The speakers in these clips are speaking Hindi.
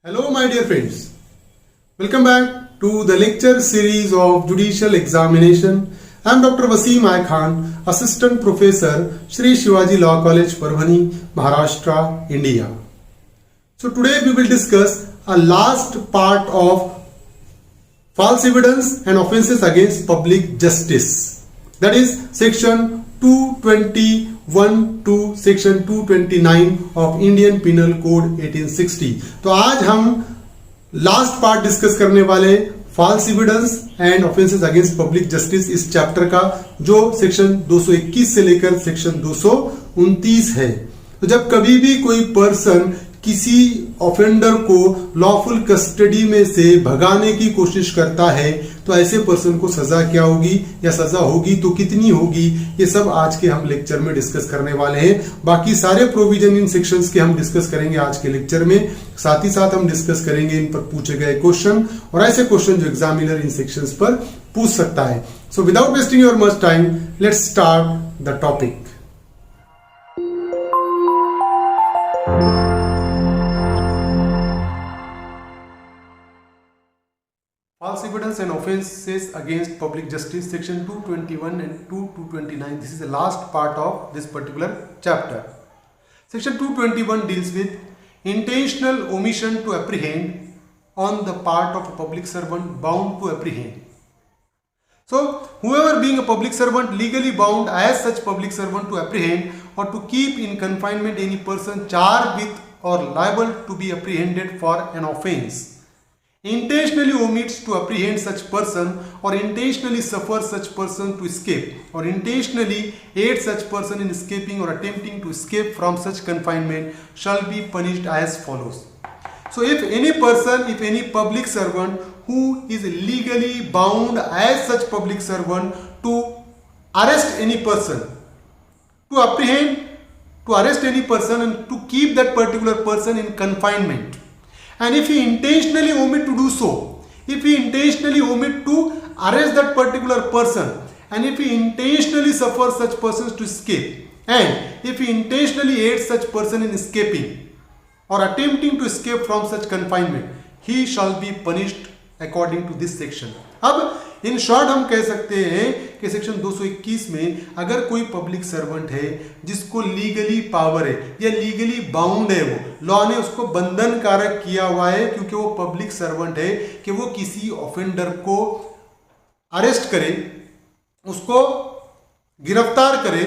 Hello, my dear friends. Welcome back to the lecture series of Judicial Examination. I am Dr. Wasim I Khan, Assistant Professor, Shri Shivaji Law College, Parbhani, Maharashtra, India. So today we will discuss a last part of false evidence and offences against public justice. That is section 221 to section 229 of Indian Penal Code 1860. तो आज हम लास्ट पार्ट डिस्कस करने वाले false evidence and offences against public justice इस चैप्टर का, जो सेक्शन 221 से लेकर सेक्शन 229 है। तो जब कभी भी कोई पर्सन किसी ऑफेंडर को लॉफुल कस्टडी में से भगाने की कोशिश करता है तो ऐसे पर्सन को सजा क्या होगी या सजा होगी तो कितनी होगी, ये सब आज के हम लेक्चर में डिस्कस करने वाले हैं। बाकी सारे प्रोविजन इन सेक्शंस के हम डिस्कस करेंगे आज के लेक्चर में। साथ ही साथ हम डिस्कस करेंगे इन पर पूछे गए क्वेश्चन और ऐसे क्वेश्चन जो एग्जामिनर इन सेक्शंस पर पूछ सकता है। So without wasting your much time, let's start the topic. False evidence and offences against public justice, section 221 and 229. This is the last part of this particular chapter. Section 221 deals with intentional omission to apprehend on the part of a public servant bound to apprehend. So, whoever being a public servant legally bound as such public servant to apprehend or to keep in confinement any person charged with or liable to be apprehended for an offence, intentionally omits to apprehend such person or intentionally suffers such person to escape or intentionally aids such person in escaping or attempting to escape from such confinement shall be punished as follows. So if any person, if any public servant who is legally bound as such public servant to arrest any person, to apprehend, to arrest any person and to keep that particular person in confinement, and if he intentionally omit to do so, if he intentionally omit to arrest that particular person, and if he intentionally suffers such persons to escape, and if he intentionally aids such person in escaping or attempting to escape from such confinement, he shall be punished according to this section. अब इन शॉर्ट हम कह सकते हैं कि सेक्शन 221 में अगर कोई पब्लिक सर्वेंट है जिसको लीगली पावर है या लीगली बाउंड है, वो लॉ ने उसको बंधन कारक किया हुआ है क्योंकि वो पब्लिक सर्वेंट है कि वो किसी ऑफेंडर को अरेस्ट करे, उसको गिरफ्तार करे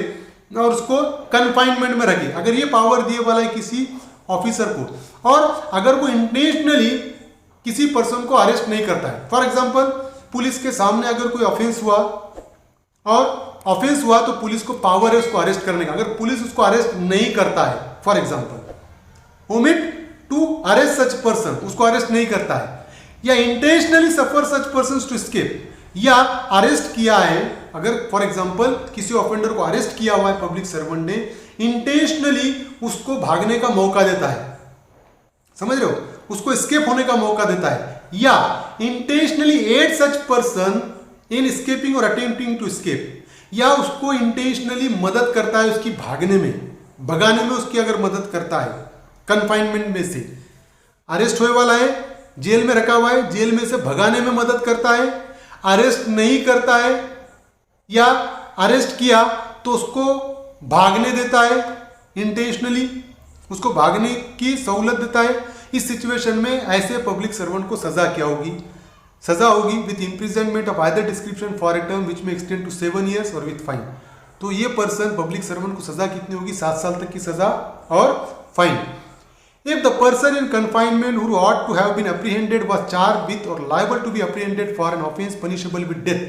और उसको कन्फाइनमेंट में रखे, अगर ये पावर दिए वाला है किसी ऑफिसर को, और अगर वो इंटेंशनली किसी पर्सन को अरेस्ट नहीं करता है। फॉर एग्जाम्पल, पुलिस के सामने अगर कोई ऑफेंस हुआ और ऑफेंस हुआ तो पुलिस को पावर है उसको अरेस्ट करने का, अगर पुलिस उसको अरेस्ट नहीं करता है, for example omit to arrest such person, उसको अरेस्ट नहीं करता है, या intentionally suffer such person to escape, या अरेस्ट किया है, अगर फॉर एग्जाम्पल किसी ऑफेंडर को अरेस्ट किया हुआ है पब्लिक सर्वेंट ने, इंटेंशनली उसको भागने का मौका देता है, समझ रहे हो, उसको एस्केप होने का मौका देता है, या intentionally aid such person in escaping और अटेम्प्टिंग टू एस्केप, या उसको इंटेंशनली मदद करता है उसकी भागने में, भगाने में उसकी अगर मदद करता है, कन्फाइनमेंट में से अरेस्ट होने वाला है, जेल में रखा हुआ है, जेल में से भगाने में मदद करता है, अरेस्ट नहीं करता है या अरेस्ट किया तो उसको भागने देता है, इंटेंशनली उसको भागने की सहूलत देता है। इस सिचुएशन में ऐसे पब्लिक सर्वेंट को सजा क्या होगी? सजा होगी with imprisonment of either description for a term which may extend to 7 years और विथ फाइन। तो ये पर्सन पब्लिक सर्वेंट को सजा कितनी होगी? 7 साल तक की सजा और fine. If the person in confinement who ought to have been apprehended was charged with और liable to be apprehended for an offence punishable with death,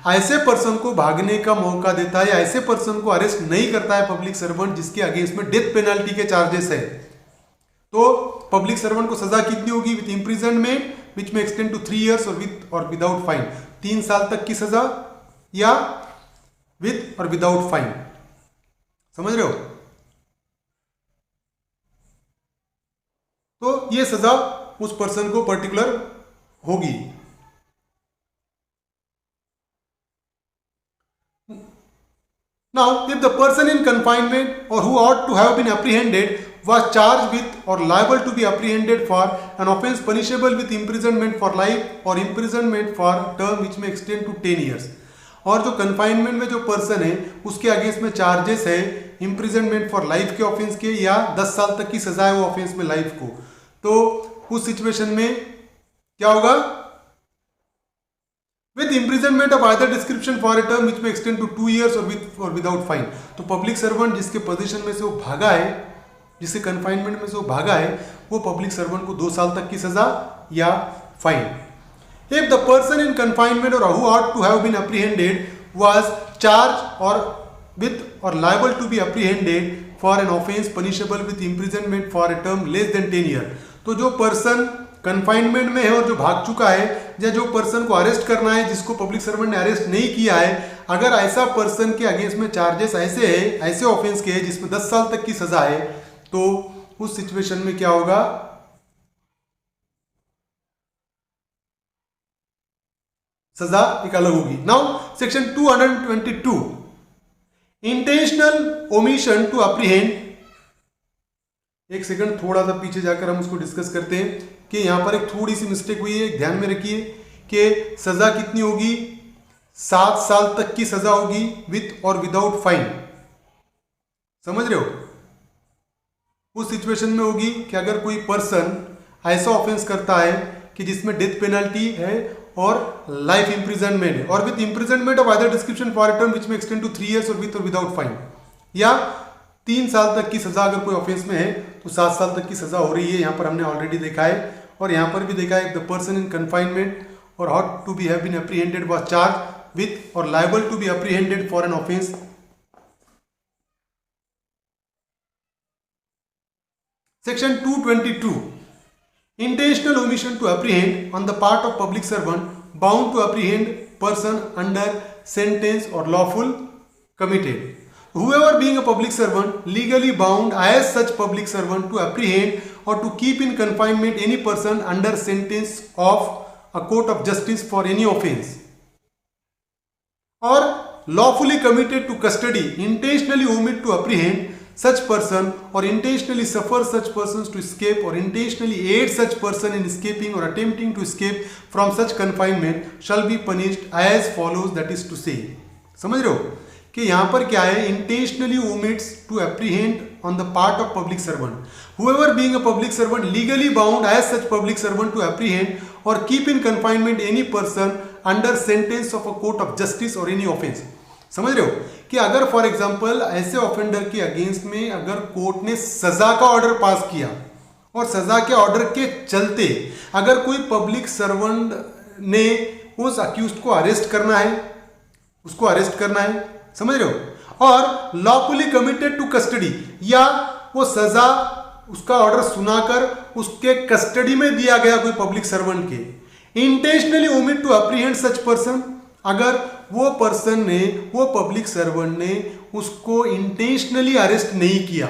ऐसे पर्सन को भागने का मौका देता है, ऐसे पर्सन को अरेस्ट नहीं करता है पब्लिक सर्वेंट जिसके अगेंस्ट में डेथ पेनल्टी के चार्जेस है, तो पब्लिक सर्वेंट को सजा कितनी होगी? With imprisonment which may extend to 3 years और विथ और विदाउट फाइन, 3 साल तक की सजा या विथ और विदाउट फाइन, समझ रहे हो? तो ये सजा उस पर्सन को पर्टिकुलर होगी। Now, if the person in confinement or who ought to have been apprehended was charged with or liable to be apprehended for an offence punishable with imprisonment for life or imprisonment for term which may extend to 10 years. और जो कन्फाइनमेंट में जो पर्सन है उसके अगेंस्ट में चार्जेस है इम्प्रिजनमेंट फॉर लाइफ के ऑफेंस के या 10 साल तक की सजा है वो ऑफेंस में लाइफ को, तो उस सिचुएशन में क्या होगा, with imprisonment of either description for a term which may extend to 2 years और विद और विदाउट फाइन. तो पब्लिक सर्वेंट जिसके पोजीशन में से वो भागा है, जिसके कन्फाइनमेंट में से वो भागा है, वो पब्लिक सर्वेंट को 2 साल तक की सजा या fine. If the person in confinement or who ought to have been apprehended was charged or with or liable to be apprehended for an offence punishable with imprisonment for a term less than 10 years, तो जो पर्सन कन्फाइनमेंट में है और जो भाग चुका है या जो पर्सन को अरेस्ट करना है जिसको पब्लिक सर्वेंट ने अरेस्ट नहीं किया है, अगर ऐसा पर्सन के अगेंस्ट में चार्जेस ऐसे है, ऐसे ऑफेंस के है जिसमें 10 साल तक की सजा है, तो उस सिचुएशन में क्या होगा, सजा एक अलग होगी. Now section 222 intentional omission to apprehend. एक सेकंड थोड़ा सा पीछे जाकर हम उसको डिस्कस करते हैं कि यहां पर एक थोड़ी सी मिस्टेक हुई है. ध्यान में रखिए कि सजा कितनी होगी, 7 साल तक की सजा होगी विथ और विदाउट फाइन. समझ रहे हो, उस सिचुएशन में होगी कि अगर कोई पर्सन ऐसा ऑफेंस करता है कि जिसमें डेथ पेनल्टी है और लाइफ इंप्रिजनमेंट है और with imprisonment of other description for a term which may extend to 3 years और विद और विदाउट फाइन, या 3 साल तक की सजा अगर कोई ऑफेंस में है तो 7 साल तक की सजा हो रही है. यहां पर हमने ऑलरेडी देखा है और यहां पर भी देखा है, द पर्सन इन कन्फाइनमेंट और ought to be have been apprehended was charge with और liable to be apprehended for an offence. Section 222 intentional omission to apprehend on the part of public servant bound to apprehend person under sentence or lawful committed. Whoever being a public servant legally bound as such public servant to apprehend or to keep in confinement any person under sentence of a court of justice for any offence or lawfully committed to custody intentionally omit to apprehend such person or intentionally suffer such persons to escape or intentionally aid such person in escaping or attempting to escape from such confinement shall be punished as follows. that is to say, समझ रहे हो कि यहाँ पर क्या है, intentionally omits to apprehend on the part of public servant. Whoever being a public servant legally bound as such public servant to apprehend or keep in confinement any person under sentence of a court of justice or any offence. समझ रहे हो कि अगर फॉर एग्जांपल ऐसे ऑफेंडर के अगेंस्ट में अगर कोर्ट ने सजा का ऑर्डर पास किया और सजा के ऑर्डर के चलते अगर कोई पब्लिक सर्वेंट ने उस अक्यूज्ड को अरेस्ट करना है, उसको अरेस्ट करना है, समझ रहे हो, और लॉफुली कमिटेड टू कस्टडी, या वो सजा उसका ऑर्डर सुनाकर उसके कस्टडी में दिया गया कोई पब्लिक सर्वेंट के, intentionally omit to apprehend such person, अगर वो पर्सन ने, वो पब्लिक सर्वेंट ने उसको इंटेंशनली अरेस्ट नहीं किया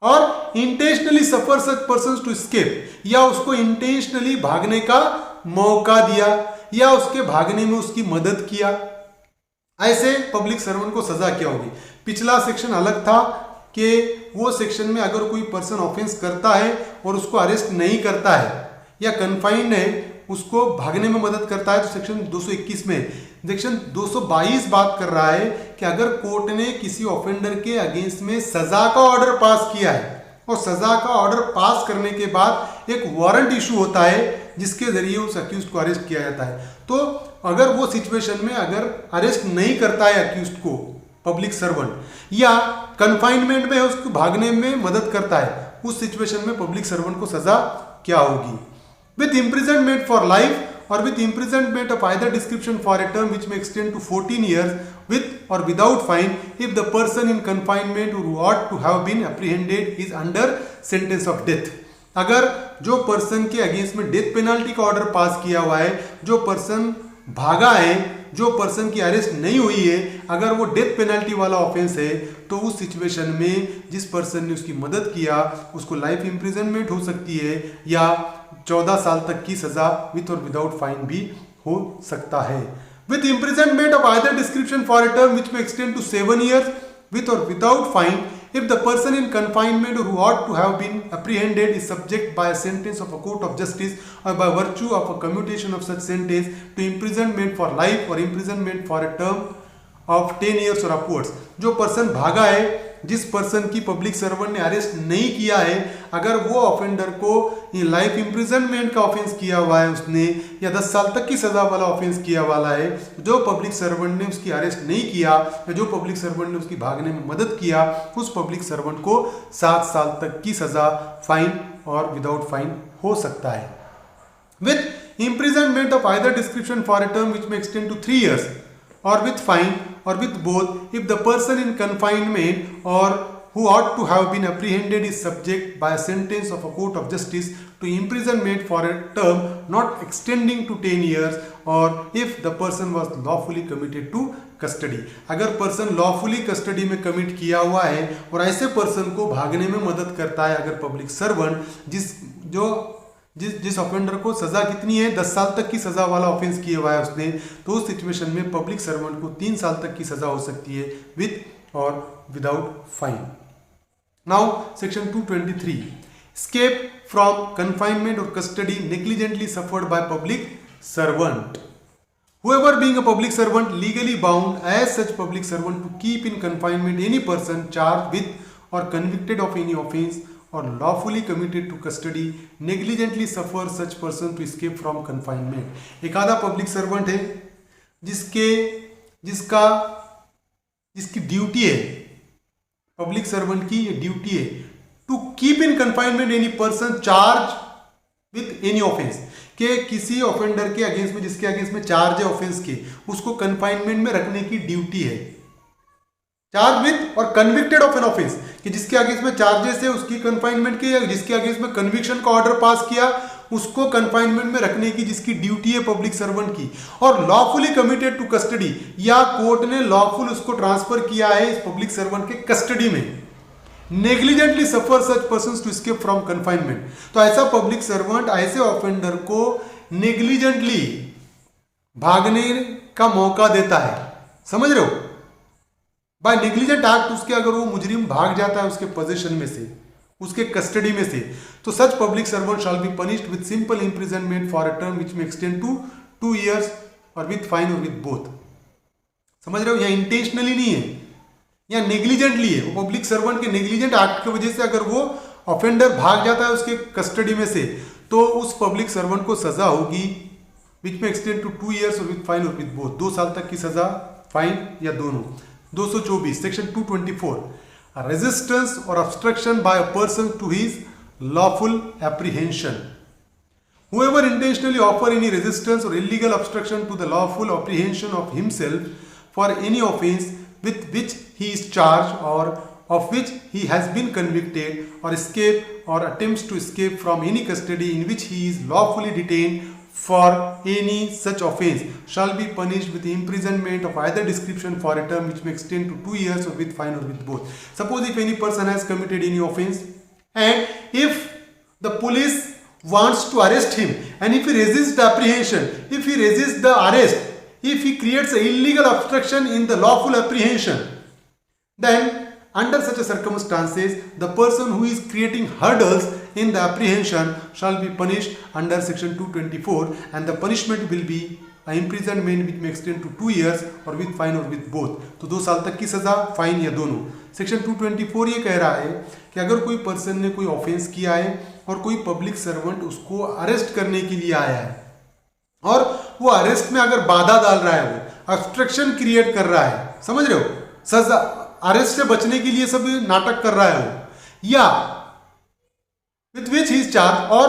और intentionally suffer such person to escape, या उसको इंटेंशनली भागने का मौका दिया या उसके भागने में उसकी मदद किया, ऐसे पब्लिक सर्वेंट को सजा क्या होगी. पिछला सेक्शन अलग था कि वो सेक्शन में अगर कोई पर्सन ऑफेंस करता है और उसको अरेस्ट नहीं करता है या कन्फाइंड है, उसको भागने में मदद करता है, तो सेक्शन 221 में. सेक्शन 222 बात कर रहा है कि अगर कोर्ट ने किसी ऑफेंडर के अगेंस्ट में सजा का ऑर्डर पास किया है और सजा का ऑर्डर पास करने के बाद एक वारंट इशू होता है जिसके जरिए उस अक्यूज्ड को अरेस्ट किया जाता है, तो अगर वो सिचुएशन में अगर अरेस्ट नहीं करता है अक्यूज्ड को पब्लिक सर्वेंट या कन्फाइनमेंट में उसको भागने में मदद करता है, उस सिचुएशन में पब्लिक सर्वेंट को सजा क्या होगी. With imprisonment for life or with imprisonment of either description for a term which may extend to 14 years with or without fine if the person in confinement who ought to have been apprehended is under sentence of death. अगर जो पर्सन के अगेंस्ट में डेथ पेनल्टी का ऑर्डर पास किया हुआ है, जो पर्सन भागा है, जो पर्सन की अरेस्ट नहीं हुई है, अगर वो डेथ पेनल्टी वाला ऑफेंस है, तो उस सिचुएशन में जिस पर्सन ने उसकी मदद किया उसको लाइफ इंप्रिजनमेंट हो सकती है या 14 साल तक की सजा विथ और विदाउट फाइन भी हो सकता है. With imprisonment of either description for a term which may extend to 7 years with और without fine if the person in confinement or who ought to have been apprehended is subject by a sentence of a court of justice or by virtue of a commutation of such sentence to imprisonment for life or imprisonment for a term of 10 years or upwards, जो पर्सन भागा है, जिस पर्सन की पब्लिक सर्वेंट ने अरेस्ट नहीं किया है, अगर वो ऑफेंडर को लाइफ इम्प्रिजनमेंट का ऑफेंस किया हुआ है उसने, या 10 साल तक की सजा वाला ऑफेंस किया वाला है, जो पब्लिक सर्वेंट ने उसकी अरेस्ट नहीं किया या जो पब्लिक सर्वेंट ने उसकी भागने में मदद किया, उस पब्लिक सर्वेंट को 7 साल तक की सजा फाइन और विदाउट फाइन हो सकता है, with imprisonment of either description for a term which may extend to 3 years or with fine or with both if the person in confinement or who ought to have been apprehended is subject by a sentence of a court of justice to imprisonment for a term not extending to 10 years or if the person was lawfully committed to custody। अगर पर्सन लॉफुली कस्टडी में कमिट किया हुआ है और ऐसे पर्सन को भागने में मदद करता है, अगर पब्लिक सर्वेंट जिस ऑफेंडर को सजा कितनी है, 10 साल तक की सजा वाला ऑफेंस किया हुआ है उसने, तो उस सिचुएशन में पब्लिक सर्वेंट को 3 साल तक की सजा हो सकती है विथ और without fine. Now section 223, escape from confinement or custody negligently suffered by public servant। Whoever being a public servant legally bound as such public servant to keep in confinement any person charged with or convicted of any offence or lawfully committed to custody negligently suffer such person to escape from confinement। एक आधा पब्लिक सर्वेंट है जिसकी ड्यूटी है, पब्लिक सर्वेंट की ये ड्यूटी है to keep in confinement any person charge with any offence, के किसी ऑफेंडर के अगेंस्ट में, जिसके अगेंस्ट में चार्ज है ऑफेंस के, उसको कन्फाइनमेंट में रखने की ड्यूटी है। चार्ज विथ और कन्विक्टेड ऑफ एन ऑफेंस, कि जिसके अगेंस्ट में चार्जेस है उसकी कन्फाइनमेंट की, या जिसके अगेंस्ट में कन्विक्शन का ऑर्डर पास किया उसको कन्फाइनमेंट में रखने की जिसकी ड्यूटी है पब्लिक सर्वेंट की, और लॉफुली कमिटेड टू कस्टडी, या कोर्ट ने लॉफुल उसको ट्रांसफर किया है इस पब्लिक सर्वेंट के कस्टडी में, negligently suffer such persons to escape from confinement. तो ऐसा पब्लिक सर्वेंट ऐसे ऑफेंडर को नेग्लिजेंटली भागने का मौका देता है, समझ रहे हो, बाय नेग्लिजेंट एक्ट उसके, अगर वो मुजरिम भाग जाता है उसके पोजीशन में से, उसके कस्टडी में से, तो such public servant shall be punished with simple imprisonment for a term which may extend to 2 years और विद फाइन और विद बोथ। समझ रहे हो, यह इंटेंशनली नहीं है, या नेग्लिजेंटली है, वो पब्लिक सर्वेंट के नेग्लिजेंट एक्ट की वजह से अगर वो ऑफेंडर भाग जाता है उसके कस्टडी में से, तो उस पब्लिक सर्वेंट को सजा होगी which may extend to 2 years और विद फाइन और विद बोथ, 2 साल तक की सजा, फाइन या दोनों। 224 सेक्शन 224, रेजिस्टेंस और obstruction by a person to his lawful apprehension. Whoever intentionally offer any resistance or illegal obstruction to the lawful apprehension of himself for any offence with which he is charged or of which he has been convicted, or escape or attempts to escape from any custody in which he is lawfully detained for any such offence, shall be punished with imprisonment of either description for a term which may extend to 2 years or with fine or with both। Suppose if any person has committed any offence and if the police wants to arrest him, and if he resists the apprehension, if he resists the arrest, if he creates an illegal obstruction in the lawful apprehension, then under such a circumstances the person who is creating hurdles in the apprehension shall be punished under section 224, and the punishment will be imprisonment which may extend to 2 years or with fine or with both। तो 2 साल तक की सजा, फाइन या दोनों। सेक्शन 224 ये कह रहा है कि अगर कोई पर्सन ने कोई ऑफेंस किया है और कोई पब्लिक सर्वेंट उसको अरेस्ट करने के लिए आया है, और वो अरेस्ट में अगर बाधा डाल रहा है, वो ऑब्स्ट्रक्शन क्रिएट कर रहा है, समझ रहे हो, सजा अरेस्ट से बचने के लिए सब नाटक कर रहा है वो, या with which he is charge और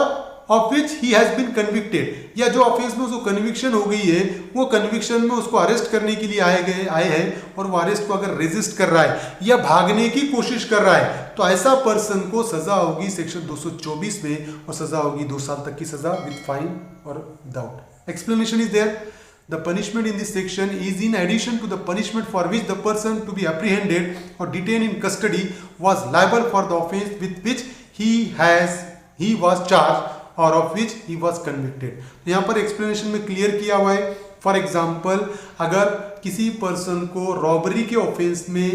of which he has been convicted, या जो ऑफेंस में उसको कन्विक्शन हो गई है, वो कन्विक्शन में उसको अरेस्ट करने के लिए आए हैं और वो अरेस्ट को अगर रेजिस्ट कर रहा है या भागने की कोशिश कर रहा है, तो ऐसा पर्सन को सजा होगी सेक्शन 224 में, और सजा होगी 2 साल तक की सजा विद फाइन और without. Explanation is there, the punishment in this section is in addition to the punishment for which the person to be apprehended or detained in custody was liable for the offence with which he was charged or of which he was convicted। तो यहाँ पर एक्सप्लेनेशन में क्लियर किया हुआ है। फॉर एग्जाम्पल, अगर किसी पर्सन को रॉबरी के ऑफेंस में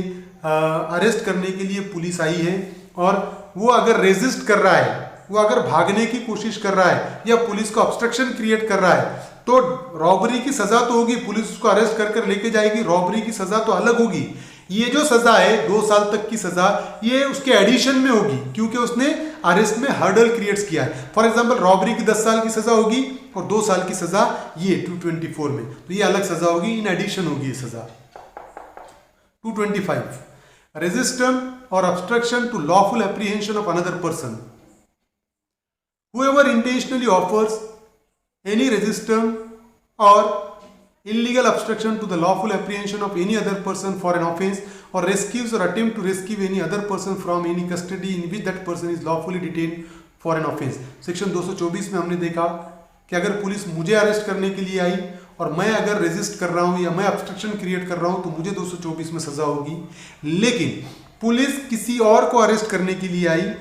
अरेस्ट करने के लिए पुलिस आई है और वो अगर रेजिस्ट कर रहा है, वो अगर भागने की कोशिश कर रहा है या पुलिस को ऑब्स्ट्रक्शन क्रिएट कर रहा है, तो रॉबरी की सजा तो होगी, पुलिस उसको अरेस्ट कर लेके जाएगी, रॉबरी की सजा तो अलग होगी। ये जो सजा है 2 साल तक की सजा, ये उसके एडिशन में होगी क्योंकि उसने अरेस्ट में हर्डल क्रिएट्स किया है। फॉर एग्जांपल रॉबरी की 10 साल की सजा होगी और 2 साल की सजा ये 224 में, तो ये अलग सजा होगी, इन एडिशन होगी ये सजा। 225 रेजिस्टेंस और obstruction to lawful apprehension of another person. Whoever intentionally offers any resistance or illegal obstruction to the lawful apprehension of any other person for an offense or rescues or attempt to rescue any other person from any custody in which that person is lawfully detained for an offense। Section 224 में हमने देखा कि अगर पुलिस मुझे अरेस्ट करने के लिए आई और मैं अगर रेजिस्ट कर रहा हूं या मैं ऑब्स्ट्रक्शन क्रिएट कर रहा हूं तो मुझे 224 में सजा होगी। लेकिन पुलिस किसी और को अरेस्ट करने के लिए आई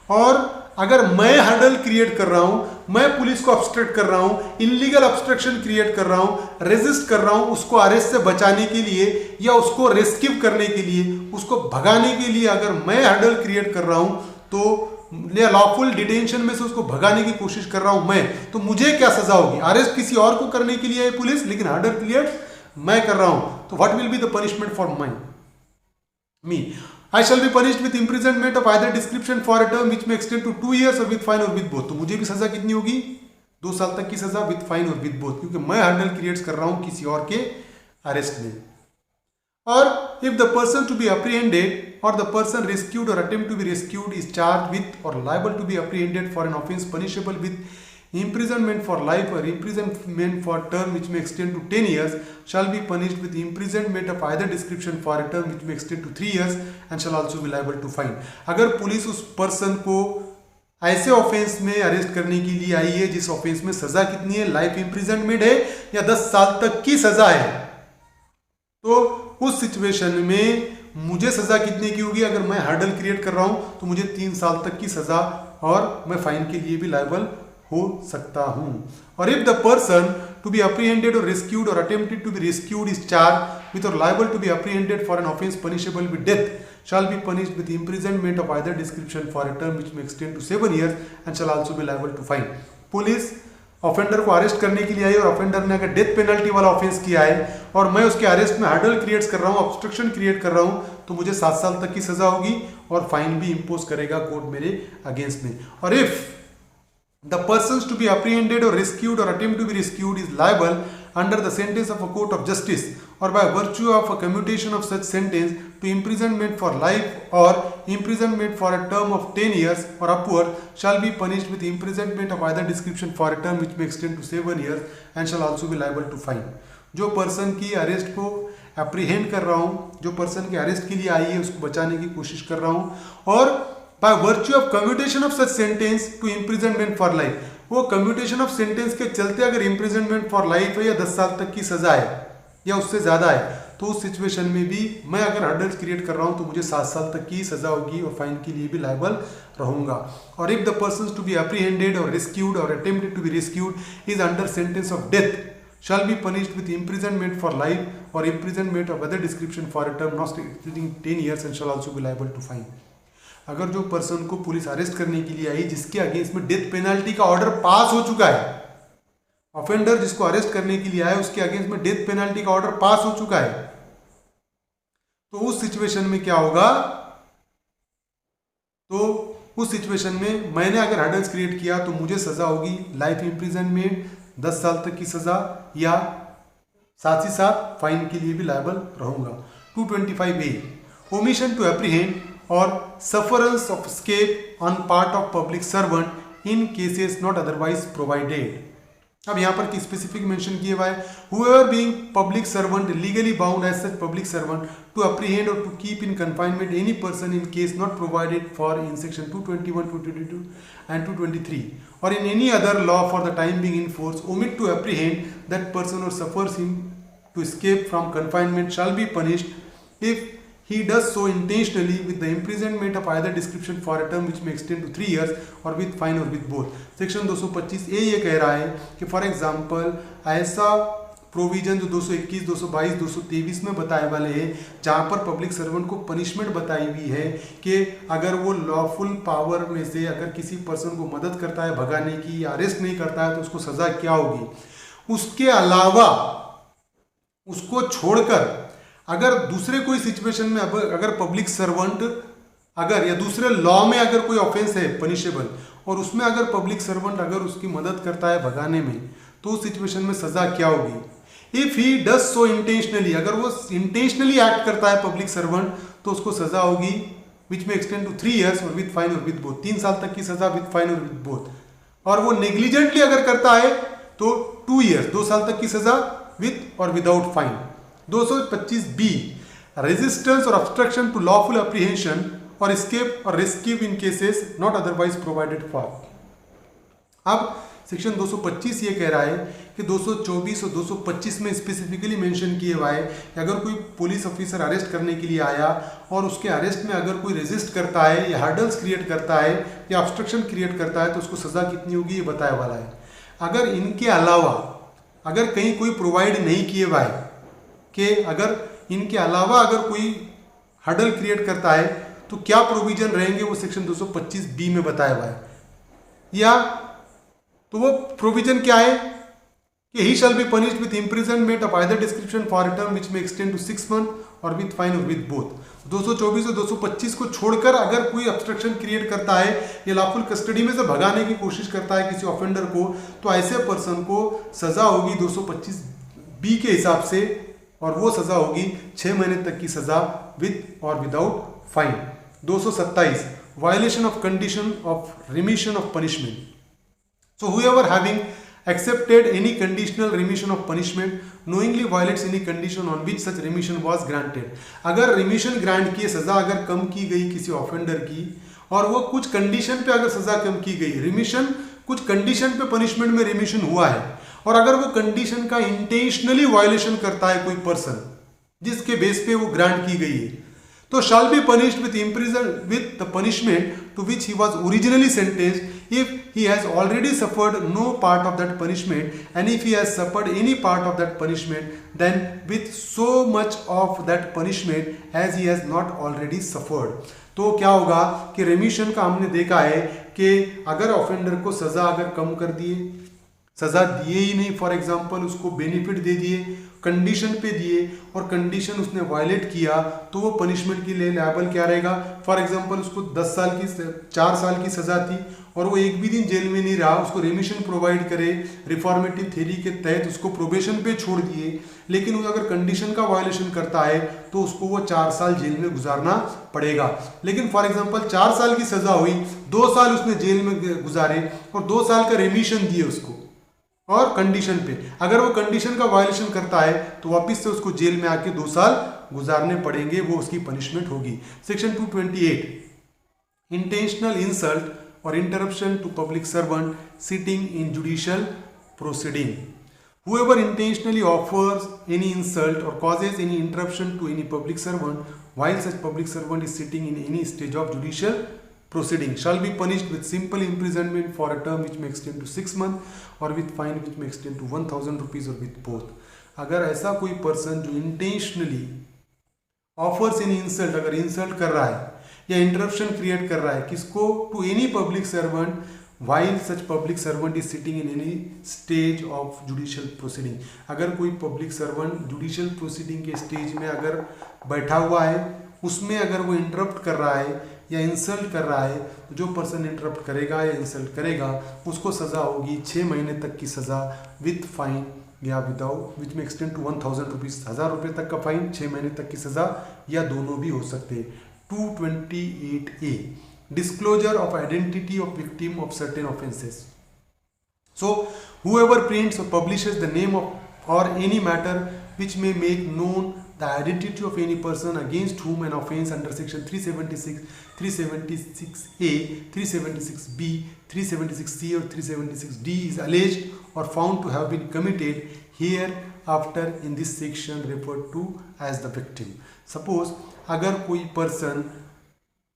और अगर मैं हर्डल क्रिएट कर रहा हूं, मैं पुलिस को ऑब्स्ट्रक्ट कर रहा हूं, इलीगल ऑब्स्ट्रक्शन क्रिएट कर रहा हूं, रेजिस्ट कर रहा हूं उसको अरेस्ट से बचाने के लिए या उसको रेस्क्यू करने के लिए, उसको भगाने के लिए अगर मैं हर्डल क्रिएट कर रहा हूं तो लॉफुल डिटेंशन में से उसको भगाने की कोशिश कर रहा हूं मैं, तो मुझे क्या सजा होगी? अरेस्ट किसी और को करने के लिए है पुलिस, लेकिन हर्डल क्रिएट मैं कर रहा हूं, तो what will be the punishment for me? I shall be punished with imprisonment of either description for a term which may extend to 2 years or with fine or with both। तो मुझे भी सजा कितनी होगी? 2 साल तक की सजा with fine और with both, क्योंकि मैं हर्डल क्रिएट्स कर रहा हूं किसी और के अरेस्ट में। और if the person to be apprehended or the person rescued or attempt to be rescued is charged with or liable to be apprehended for an offence punishable with imprisonment for life or imprisonment for term which may extend to 10 years shall be punished with imprisonment of either description for a term which may extend to 3 years and shall also be liable to fine। अगर पुलिस उस पर्सन को ऐसे ऑफेंस में अरेस्ट करने के लिए आई है जिस ऑफेंस में सजा कितनी है, लाइफ इंप्रिजनमेंट है या 10 साल तक की सजा है, तो उस सिचुएशन में मुझे सजा कितने की होगी? अगर मैं हर्डल क्रिएट कर रहा हूं तो मुझे 3 साल तक की सजा और मैं फाइन के लिए भी लायबल हो सकता हूं। और if the person to be apprehended और रेस्क्यूड और attempted to be rescued is charge with और liable to be apprehended for an offence punishable with death shall be punished with imprisonment of either description for a term which may extend to 7 years and shall also be liable to fine। Police offender को अरेस्ट करने के लिए आई और ऑफेंडर ने अगर डेथ पेनल्टी वाला ऑफेंस किया है और मैं उसके अरेस्ट में हर्डल क्रिएट कर रहा हूं, ऑब्स्ट्रक्शन क्रिएट कर रहा हूं, तो मुझे 7 साल तक की सजा होगी और फाइन भी इंपोज करेगा कोर्ट मेरे अगेंस्ट में। और if the persons to be apprehended or rescued or attempt to be rescued is liable under the sentence of a court of justice or by virtue of a commutation of such sentence to imprisonment for life or imprisonment for a term of 10 years or upward shall be punished with imprisonment of either description for a term which may extend to 7 years and shall also be liable to fine। जो पर्सन की अरेस्ट को अप्रीहेंड कर रहा हूँ, जो पर्सन के अरेस्ट के लिए आई है उसको बचाने की कोशिश कर रहा हूँ और by virtue of commutation of such sentence to imprisonment for life, वो commutation of sentence के चलते अगर imprisonment for life है या 10 साल तक की सजा है या उससे ज्यादा है, तो उस सिचुएशन में भी मैं अगर हर्डल्स क्रिएट कर रहा हूं तो मुझे 7 साल तक की सजा होगी और फाइन के लिए भी लायबल रहूंगा। और if the person to be apprehended और रेस्क्यूड और attempted to be rescued is under sentence of death shall be punished with imprisonment for life or imprisonment of other description for a term not exceeding 10 years and shall also be liable to fine। अगर जो पर्सन को पुलिस अरेस्ट करने के लिए आई जिसके अगेंस्ट में डेथ पेनल्टी का ऑर्डर पास हो चुका है, ऑफेंडर जिसको अरेस्ट करने के लिए आया उसके अगेंस्ट में डेथ पेनल्टी का ऑर्डर पास हो चुका है, तो उस सिचुएशन में क्या होगा? तो उस सिचुएशन में मैंने अगर हर्डल्स क्रिएट किया तो मुझे सजा होगी लाइफ इंप्रिजनमेंट, 10 साल तक की सजा या साथ ही साथ फाइन के लिए भी लायबल रहूंगा। 225A omission to apprehend or sufferance of escape on part of public servant in cases not otherwise provided। अब यहाँ पर की स्पेसिफिक मेंशन किए हुआ है whoever being public servant legally bound as such public servant to apprehend or to keep in confinement any person in case not provided for in section 221, 222 and 223 or in any other law for the time being in force omit to apprehend that person or suffers him to escape from confinement shall be punished if he does so intentionally with the imprisonment of either description for a term which may extend to 3 years or with fine or with both। Section 225A ये कह रहा है कि फॉर एग्जाम्पल ऐसा प्रोविजन जो 221, 222, 223 में बताए वाले हैं, जहाँ पर पब्लिक सर्वेंट को पनिशमेंट बताई हुई है कि अगर वो लॉफुल पावर में से अगर किसी पर्सन को मदद करता है भगाने की या अरेस्ट नहीं करता है तो उसको सजा क्या होगी। उसके अलावा उसको छोड़कर अगर दूसरे कोई सिचुएशन में अगर पब्लिक सर्वेंट अगर या दूसरे लॉ में अगर कोई ऑफेंस है पनिशेबल और उसमें अगर पब्लिक सर्वेंट अगर उसकी मदद करता है भगाने में तो उस सिचुएशन में सजा क्या होगी। If he does so intentionally, अगर वो इंटेंशनली एक्ट करता है पब्लिक सर्वेंट तो उसको सजा होगी which may extend to 3 years और विद फाइन और विद बोथ, 3 साल तक की सजा विद फाइन और विद बोथ। और वो नेग्लिजेंटली अगर करता है तो 2 years, 2 साल तक की सजा विद और विदाउट फाइन। 225B, रेजिस्टेंस और ऑब्स्ट्रक्शन टू लॉफुल अप्रीहेंशन और escape और rescue in cases not otherwise provided for। अब सेक्शन 225 ये कह रहा है कि 224 और 225 में स्पेसिफिकली मेंशन किए हुआ है कि अगर कोई पुलिस ऑफिसर अरेस्ट करने के लिए आया और उसके अरेस्ट में अगर कोई रेजिस्ट करता है या हर्डल्स क्रिएट करता है या ऑब्स्ट्रक्शन क्रिएट करता है तो उसको सजा कितनी होगी ये बताया वाला है। अगर इनके अलावा अगर कहीं कोई प्रोवाइड नहीं किए हुआ है कि अगर इनके अलावा अगर कोई हर्डल क्रिएट करता है तो क्या प्रोविजन रहेंगे वो सेक्शन 225B में बताया हुआ है। या तो वो प्रोविजन क्या है कि he shall be punished with imprisonment of either description for a term which may extend to 6 months और विथ फाइन और विथ बोथ। 224 और 225 को छोड़कर अगर कोई ऑब्स्ट्रक्शन क्रिएट करता है या लॉफुल कस्टडी में से भगाने की कोशिश करता है किसी ऑफेंडर को तो ऐसे पर्सन को सजा होगी 225B के हिसाब से और वो सजा होगी 6 महीने तक की सजा विथ और without fine. 227, violation of condition of remission of punishment. So whoever having accepted any conditional remission of punishment knowingly violates any condition on which such remission was granted। अगर रिमिशन ग्रांट की सजा अगर कम की गई किसी ऑफेंडर की और वो कुछ कंडीशन पे अगर सजा कम की गई, रिमिशन कुछ कंडीशन पे पनिशमेंट में रिमिशन हुआ है और अगर वो कंडीशन का इंटेंशनली वायलेशन करता है कोई पर्सन जिसके बेस पे वो ग्रांट की गई है तो shall be punished with imprisonment with the punishment to which he was originally sentenced if he has already suffered no part of that punishment and if he has suffered any part of that punishment then with so much of that punishment as he has not already suffered। तो क्या होगा कि रेमिशन का हमने देखा है कि अगर ऑफेंडर को सजा अगर कम कर दिए, सजा दिए ही नहीं, फॉर एग्जांपल उसको बेनिफिट दे दिए, कंडीशन पे दिए और कंडीशन उसने वायलेट किया तो वो पनिशमेंट के लिए लायबल क्या रहेगा। फॉर एग्जांपल उसको 10 साल की 4 साल की सजा थी और वो एक भी दिन जेल में नहीं रहा, उसको रेमिशन प्रोवाइड करे रिफॉर्मेटिव थ्योरी के तहत उसको प्रोबेशन पे छोड़ दिए, लेकिन वो अगर कंडीशन का वायलेशन करता है तो उसको वो 4 साल जेल में गुजारना पड़ेगा। लेकिन फॉर एग्जाम्पल 4 साल की सजा हुई, 2 साल उसने जेल में गुजारे और 2 साल का रेमिशन दिए उसको और कंडीशन पे, अगर वो कंडीशन का वायलेशन करता है तो वापस से उसको जेल में आके 2 साल गुजारने पड़ेंगे, वो उसकी पनिशमेंट होगी। सेक्शन 228, इंटेंशनल इंसल्ट और interruption to public servant sitting in judicial proceeding. Whoever intentionally offers any insult or causes any interruption to any public servant while such public servant is sitting in any stage of judicial proceeding shall be punished with simple imprisonment for a term which may extend to 6 months or with fine which may extend to 1000 rupees or with both। अगर ऐसा कोई पर्सन जो इंटेंशनली ऑफर्स एनी इंसल्ट, अगर इंसल्ट कर रहा है या इंटरप्शन क्रिएट कर रहा है किसको, to any public servant while such public servant is sitting in any stage of judicial proceeding। अगर कोई पब्लिक सर्वेंट जुडिशियल प्रोसीडिंग के स्टेज में अगर बैठा हुआ है उसमें अगर वो इंटरप्ट कर रहा है या इंसल्ट कर रहा है तो जो पर्सन इंटरप्ट करेगा या इंसल्ट करेगा उसको सज़ा होगी 6 महीने तक की सज़ा विथ फाइन या without which may extend to 1000 rupees, 1000 रुपये तक का फाइन, 6 महीने तक की सज़ा या दोनों भी हो सकते हैं। 228A, disclosure of identity of victim of certain offences। So whoever prints or publishes the name of or any matter which may make known the identity of any person against whom an offence under section 376, 376A, 376B, 376C or 376D is alleged or found to have been committed hereafter in this section referred to as the victim। Suppose अगर कोई पर्सन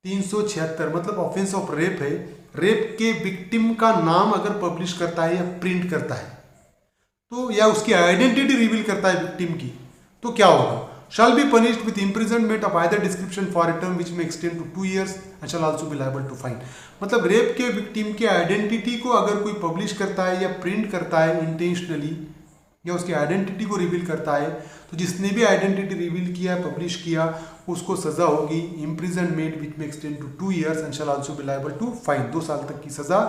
376 मतलब ऑफेंस ऑफ रेप है, रेप के विक्टिम का नाम अगर पब्लिश करता है या प्रिंट करता है तो या उसकी आइडेंटिटी रिवील करता है विक्टिम की, तो क्या होगा? shall be punished with imprisonment of either description for a term which may extend to 2 years and shall also be liable to fine। मतलब रेप के विक्टिम के आइडेंटिटी को अगर कोई पब्लिश करता है या प्रिंट करता है इंटेंशनली, या उसकी आइडेंटिटी को रिवील करता है, तो जिसने भी आइडेंटिटी रिवील किया, पब्लिश किया, उसको सजा होगी imprisonment which may extend to 2 years and shall also be liable to fine. 2 साल तक की सजा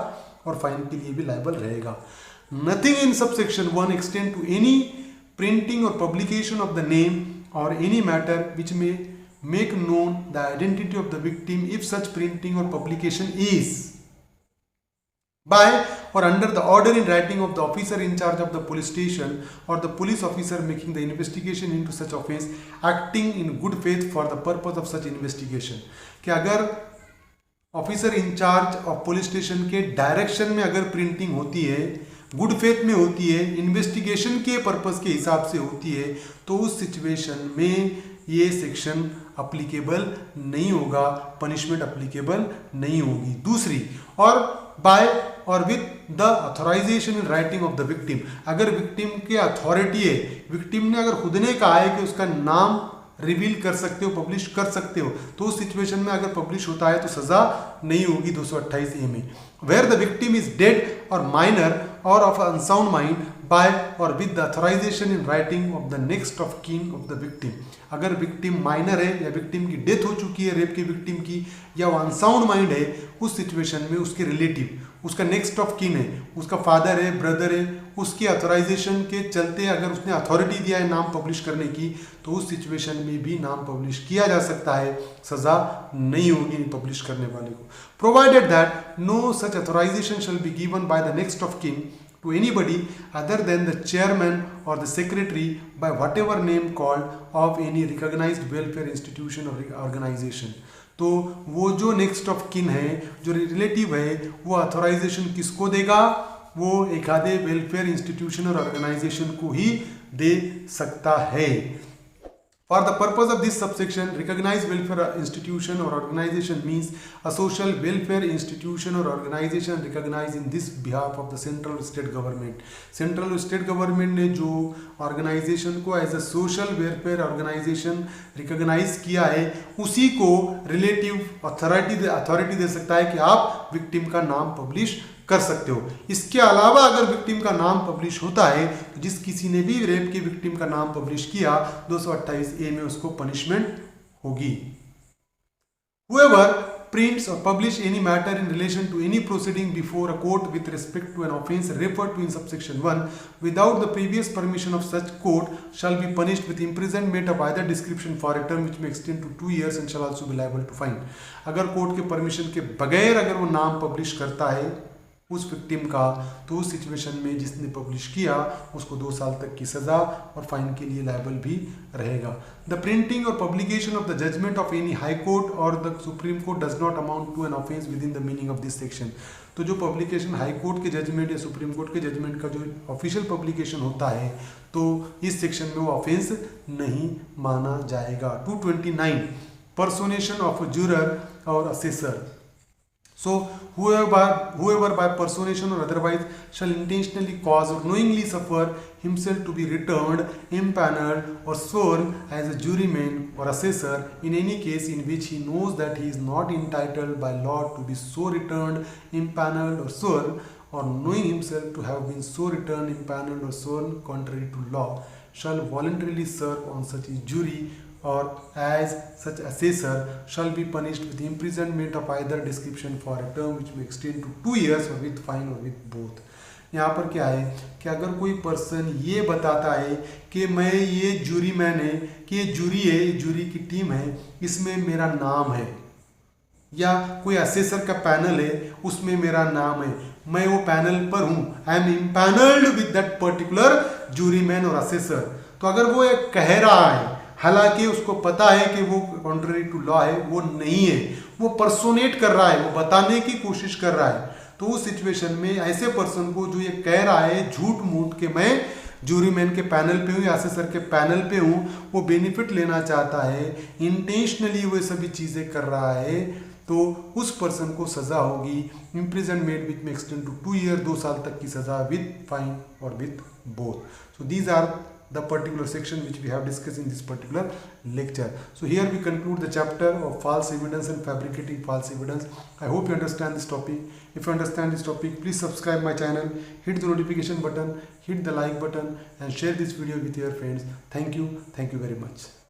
और फाइन के लिए भी लायबल रहेगा। Nothing in subsection 1 extend to any printing और publication of the name or any matter which may make known the identity of the victim if such printing or publication is by or under the order in writing of the officer in charge of the police station or the police officer making the investigation into such offense acting in good faith for the purpose of such investigation। कि अगर officer in charge of police station के डायरेक्शन में अगर प्रिंटिंग होती है, गुड फेथ में होती है, इन्वेस्टिगेशन के पर्पस के हिसाब से होती है, तो उस सिचुएशन में ये सेक्शन अप्लीकेबल नहीं होगा, पनिशमेंट अप्लीकेबल नहीं होगी। दूसरी, और बाय और with the authorization in writing of the victim, अगर विक्टिम के अथॉरिटी है, विक्टिम ने अगर खुद ने कहा है कि उसका नाम रिवील कर सकते हो, पब्लिश कर सकते हो, तो उस सिचुएशन में अगर पब्लिश होता है तो सजा नहीं होगी 228A में। Where the victim is dead और माइनर और ऑफ अनसाउंड माइंड बाय और with the authorization in writing of the next of kin of the victim, अगर विक्टिम माइनर है या विक्टिम की डेथ हो चुकी है रेप के विक्टिम की, या वो अनसाउंड माइंड है, उस सिचुएशन में उसके रिलेटिव, उसका नेक्स्ट ऑफ कीन है, उसका फादर है, ब्रदर है, उसके अथोराइजेशन के चलते अगर उसने अथॉरिटी दिया है नाम पब्लिश करने की, तो उस सिचुएशन में भी नाम पब्लिश किया जा सकता है, सजा नहीं होगी पब्लिश करने वाले को। Provided that no such authorization shall be given by the next of kin to anybody other than the chairman or the secretary by whatever name called of any recognized welfare institution or organization। तो वो जो नेक्स्ट ऑफ किन है, जो रिलेटिव है, वो अथोराइजेशन किसको देगा? वो एक आधे वेलफेयर इंस्टीट्यूशन और ऑर्गेनाइजेशन को ही दे सकता है। For the purpose of this subsection, recognized welfare institution or organization means a social welfare institution or organization recognized in this behalf of the central or state government। central और state government ने जो organization को as a social welfare organization recognize किया है, उसी को relative authority दे सकता है कि आप victim का नाम publish कर सकते हो। इसके अलावा अगर विक्टिम का नाम पब्लिश होता है, तो जिस किसी ने भी रेप के विक्टिम का नाम पब्लिश किया 228A में उसको पनिशमेंट होगी। Whoever prints or publish any matter in relation to any proceeding before a court with respect to an offence referred to in subsection 1 without the previous permission of such court shall be punished with imprisonment of either description for a term which may extend to 2 years and shall also be liable to fine। अगर कोर्ट के परमिशन के बगैर अगर वो नाम पब्लिश करता है उस विक्टिम का, तो उस सिचुएशन में जिसने पब्लिश किया उसको 2 साल तक की सजा और फाइन के लिए लायबल भी रहेगा। द प्रिंटिंग और publication of the judgment of any high court और the Supreme Court does not amount to an offence within the meaning of this section. तो जो पब्लिकेशन हाई कोर्ट के जजमेंट या सुप्रीम कोर्ट के जजमेंट का जो ऑफिशियल पब्लिकेशन होता है, तो इस सेक्शन में वो ऑफेंस नहीं माना जाएगा। 229 पर्सोनेशन ऑफ जूरर और assessor. So whoever by personation or otherwise shall intentionally cause or knowingly suffer himself to be returned, impaneled or sworn as a juryman or assessor in any case in which he knows that he is not entitled by law to be so returned, impaneled or sworn, or knowing himself to have been so returned, impaneled or sworn contrary to law, shall voluntarily serve on such a jury or as such assessor shall be punished with imprisonment of either description for a term which may extend to 2 years or with fine or with both। यहाँ पर क्या है कि अगर कोई पर्सन ये बताता है कि मैं ये जूरी मैन है, कि ये जूरी है, ये जूरी की टीम है, इसमें मेरा नाम है, या कोई असेसर का पैनल है उसमें मेरा नाम है, मैं वो पैनल पर हूँ, I am empanelled with that particular jury man और असेसर। तो अगर वो एक कह रहा है, हालांकि उसको पता है कि वो कॉन्ट्ररी टू लॉ है, वो नहीं है, वो पर्सोनेट कर रहा है, वो बताने की कोशिश कर रहा है, तो उस सिचुएशन में ऐसे पर्सन को जो ये कह रहा है झूठ मूठ के मैं जूरीमैन के पैनल पे हूँ या असेसर के पैनल पे हूँ, वो बेनिफिट लेना चाहता है, इंटेंशनली वो सभी चीज़ें कर रहा है, तो उस पर्सन को सज़ा होगी imprisonment which may extend to 2 year, 2 साल तक की सज़ा विद फाइन और with both. So these are the particular section which we have discussed in this particular lecture. So here we conclude the chapter of false evidence and fabricating false evidence. I hope you understand this topic. If you understand this topic, please subscribe my channel, hit the notification button, hit the like button and share this video with your friends. Thank you very much.